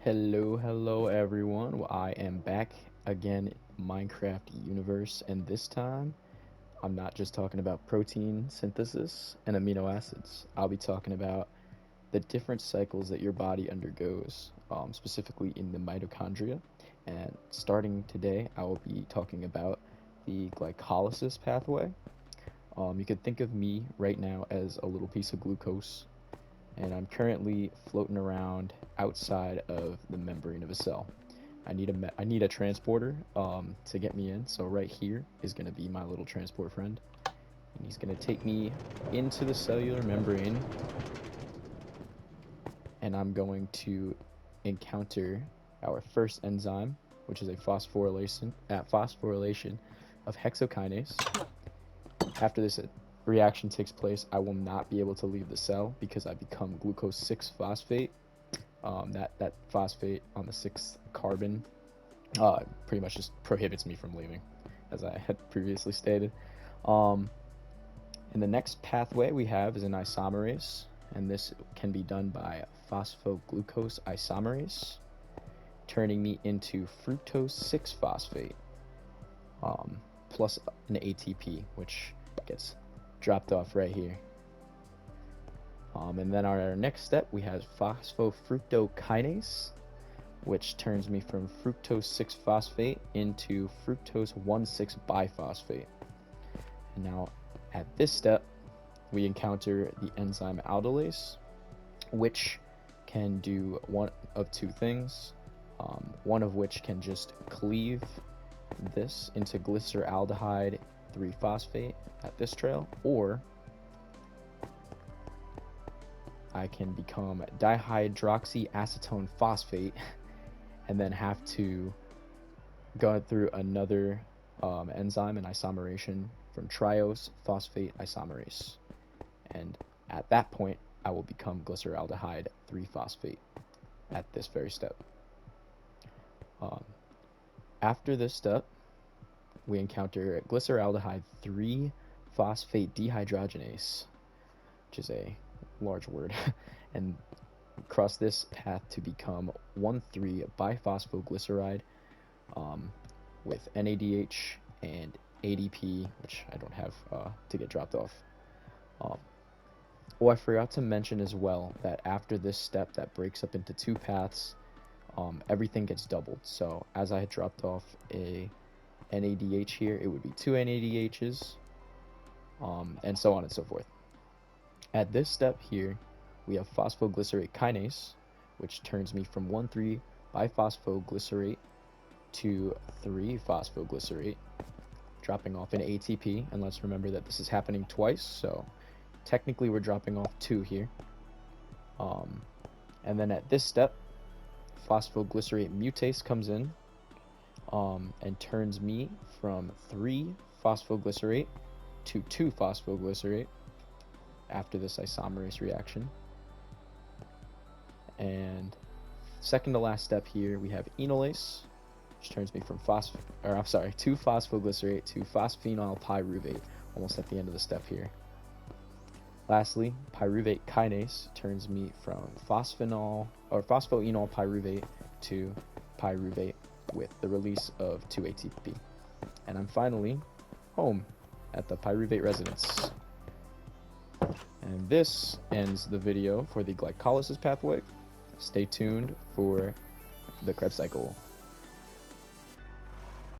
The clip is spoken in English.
Hello everyone. Well, I am back again in Minecraft universe, and this time I'm not just talking about protein synthesis and amino acids. I'll be talking about the different cycles that your body undergoes, specifically in the mitochondria. And starting today, I will be talking about the glycolysis pathway. You could think of me right now as a little piece of glucose, and I'm currently floating around outside of the membrane of a cell. I need a transporter to get me in. So right here is going to be my little transport friend, and he's going to take me into the cellular membrane, and I'm going to encounter our first enzyme, which is a phosphorylation of hexokinase. After this reaction takes place, I will not be able to leave the cell because I become glucose 6-phosphate. That phosphate on the 6th carbon pretty much just prohibits me from leaving, as I had previously stated. And the next pathway we have is an isomerase, and this can be done by phosphoglucose isomerase, turning me into fructose 6-phosphate, plus an ATP, which gets dropped off right here. And then our next step, we have phosphofructokinase, which turns me from fructose 6-phosphate into fructose 1,6-biphosphate. And now at this step, we encounter the enzyme aldolase, which can do one of two things, one of which can just cleave this into glyceraldehyde 3-phosphate at this trail, or I can become dihydroxyacetone phosphate and then have to go through another enzyme and isomerization from triose phosphate isomerase. And at that point, I will become glyceraldehyde 3-phosphate at this very step. After this step, we encounter glyceraldehyde 3-phosphate dehydrogenase, which is a large word, and cross this path to become 1,3-biphosphoglyceride with NADH and ADP, which I don't have to get dropped off. I forgot to mention as well that after this step that breaks up into two paths, everything gets doubled. So as I had dropped off a NADH here, it would be 2 NADHs, and so on and so forth. At this step here, we have phosphoglycerate kinase, which turns me from 1,3-biphosphoglycerate to 3-phosphoglycerate, dropping off an ATP. And let's remember that this is happening twice, so technically we're dropping off 2 here. And then at this step, phosphoglycerate mutase comes in and turns me from 3-phosphoglycerate to 2-phosphoglycerate after this isomerase reaction. And second to last step here, we have enolase, which turns me from 2-phosphoglycerate to phosphenoyl pyruvate, almost at the end of the step here. Lastly, pyruvate kinase turns me from phosphoenol pyruvate to pyruvate with the release of 2 ATP. And I'm finally home at the pyruvate residence. And this ends the video for the glycolysis pathway. Stay tuned for the Krebs cycle.